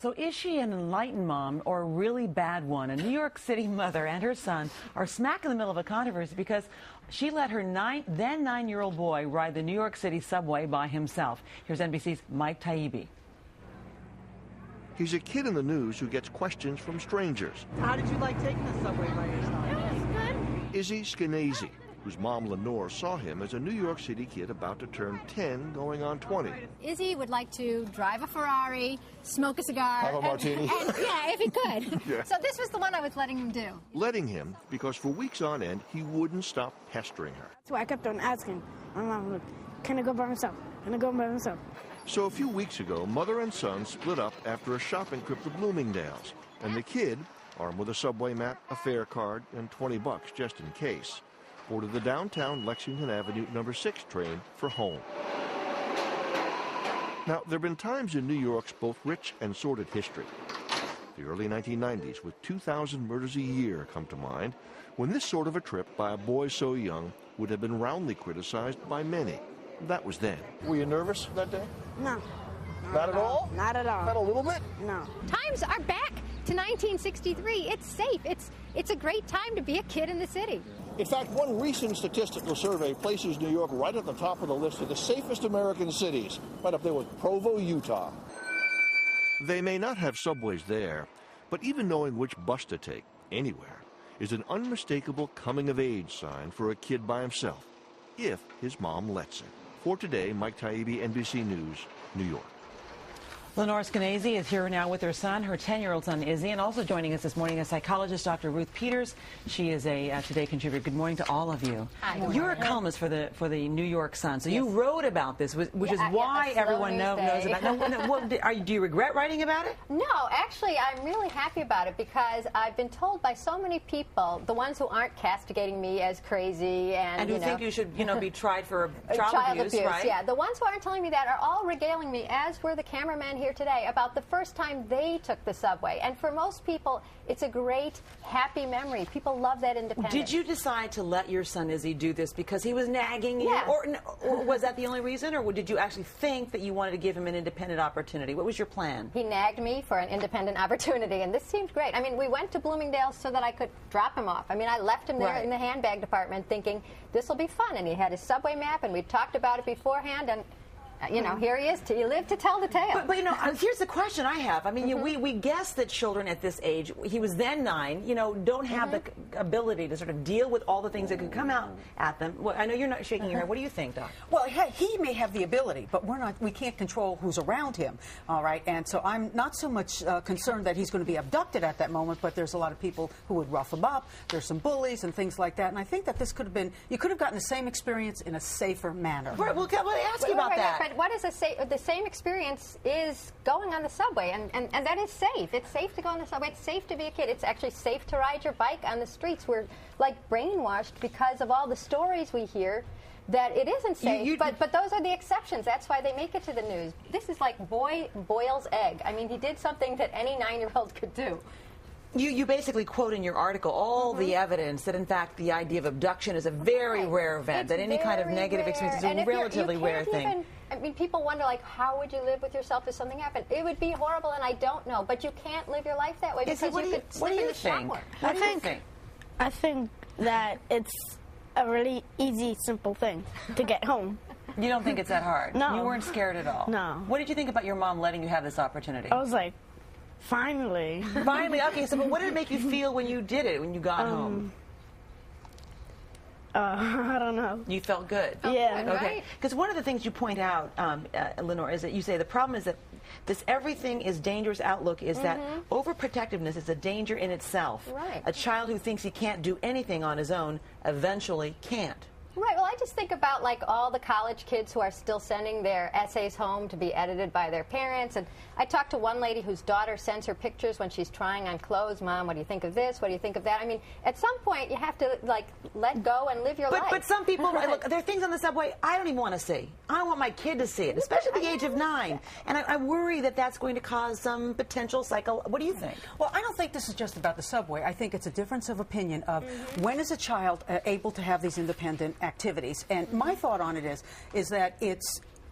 So is she an enlightened mom or a really bad one? A New York City mother and her son are smack in the middle of a controversy because she let her then 9-year-old boy ride the New York City subway by himself. Here's NBC's Mike Taibbi. He's a kid in the news who gets questions from strangers. How did you like taking the subway by yourself? It was good. Izzy Skenazy, whose mom Lenore saw him as a New York City kid about to turn 10, going on 20. Izzy would like to drive a Ferrari, smoke a cigar. Have a martini. Yeah, if he could. Yeah. So this was the one I was letting him do. Letting him because for weeks on end, he wouldn't stop pestering her. So I kept on asking my mom, look, can I go by myself? Can I go by myself? So a few weeks ago, mother and son split up after a shopping trip to Bloomingdale's. And the kid, armed with a subway map, a fare card, and $20 just in case, boarded the downtown Lexington Avenue No. 6 train for home. Now, there have been times in New York's both rich and sordid history. The early 1990s, with 2,000 murders a year, come to mind, when this sort of a trip by a boy so young would have been roundly criticized by many. That was then. Were you nervous that day? No. Not at all? Not at all. Not a little bit? No. Times are back to 1963. It's safe. It's a great time to be a kid in the city. In fact, one recent statistical survey places New York right at the top of the list of the safest American cities, right up there with Provo, Utah. They may not have subways there, but even knowing which bus to take anywhere is an unmistakable coming-of-age sign for a kid by himself, if his mom lets him. For today, Mike Taibbi, NBC News, New York. Lenore Skenazy is here now with her son, her 10-year-old son, Izzy, and also joining us this morning is psychologist Dr. Ruth Peters. She is a Today contributor. Good morning to all of you. Hi. You're a columnist for the New York Sun, so Yes. you wrote about this, which is why everyone knows about it. Do you regret writing about it? No, actually, I'm really happy about it because I've been told by so many people, the ones who aren't castigating me as crazy and who think you should, be tried for child abuse, right? Yeah, the ones who aren't telling me that are all regaling me, as were the cameramen here today, about the first time they took the subway. And for most people, it's a great, happy memory. People love that independence. Did you decide to let your son Izzy do this because he was nagging you? Yeah. Or was that the only reason? Or did you actually think that you wanted to give him an independent opportunity? What was your plan? He nagged me for an independent opportunity, and this seemed great. I mean, we went to Bloomingdale's so that I could drop him off. I mean, I left him there in the handbag department thinking, this will be fun. And he had his subway map, and we talked about it beforehand, and here he is. You live to tell the tale. But here's the question I have. I mean, we guess that children at this age, he was then 9, don't have the ability to sort of deal with all the things that could come out at them. Well, I know you're not shaking your head. What do you think, Doc? Well, he may have the ability, but we can't control who's around him, all right? And so I'm not so much concerned that he's going to be abducted at that moment, but there's a lot of people who would rough him up. There's some bullies and things like that, and I think that this could have been, you could have gotten the same experience in a safer manner. Right, well, let me ask you about that. But what is the same experience is going on the subway, and that is safe. It's safe to go on the subway. It's safe to be a kid. It's actually safe to ride your bike on the streets. We're like brainwashed because of all the stories we hear that it isn't safe, but those are the exceptions. That's why they make it to the news. This is like boy boils egg. I mean, he did something that any 9-year-old could do. You basically quote in your article all the evidence that, in fact, the idea of abduction is a very rare event, that any kind of negative experience is a relatively rare thing. I mean, people wonder, like, how would you live with yourself if something happened? It would be horrible, and I don't know. But you can't live your life that way because you could slip in the shower. What do you think? I think that it's a really easy, simple thing to get home. You don't think it's that hard? No. You weren't scared at all? No. What did you think about your mom letting you have this opportunity? I was like, finally. Finally, okay, so what did it make you feel when you did it, when you got home? I don't know. You felt good? Yeah. Good, Okay. Because one of the things you point out, Lenore, is that you say the problem is that this everything is dangerous outlook is that overprotectiveness is a danger in itself. Right. A child who thinks he can't do anything on his own eventually can't. Right. Well, I just think about, like, all the college kids who are still sending their essays home to be edited by their parents. And I talked to one lady whose daughter sends her pictures when she's trying on clothes. Mom, what do you think of this? What do you think of that? I mean, at some point, you have to, like, let go and live your life. But some people, look, there are things on the subway I don't even want to see. I don't want my kid to see it, especially at the age of 9. And I worry that that's going to cause some potential what do you think? Well, I don't think this is just about the subway. I think it's a difference of opinion of when is a child able to have these independent activities. And my thought on it is that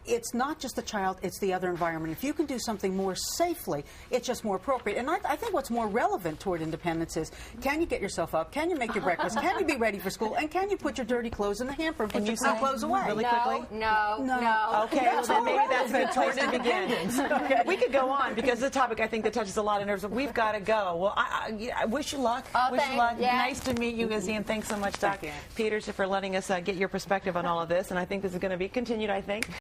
it's not just the child, it's the other environment. If you can do something more safely, it's just more appropriate. And I think what's more relevant toward independence is, can you get yourself up? Can you make your breakfast? Can you be ready for school? And can you put your dirty clothes in the hamper and put your clean clothes away? Really quickly? No. Okay, well then maybe that's a good place to begin. Okay. We could go on because the topic I think that touches a lot of nerves. But we've got to go. Well, I wish you luck. Wish you luck. Yeah. Nice to meet you, Izzy, and thanks so much, Doc Peters, for letting us get your perspective on all of this. And I think this is going to be continued, I think.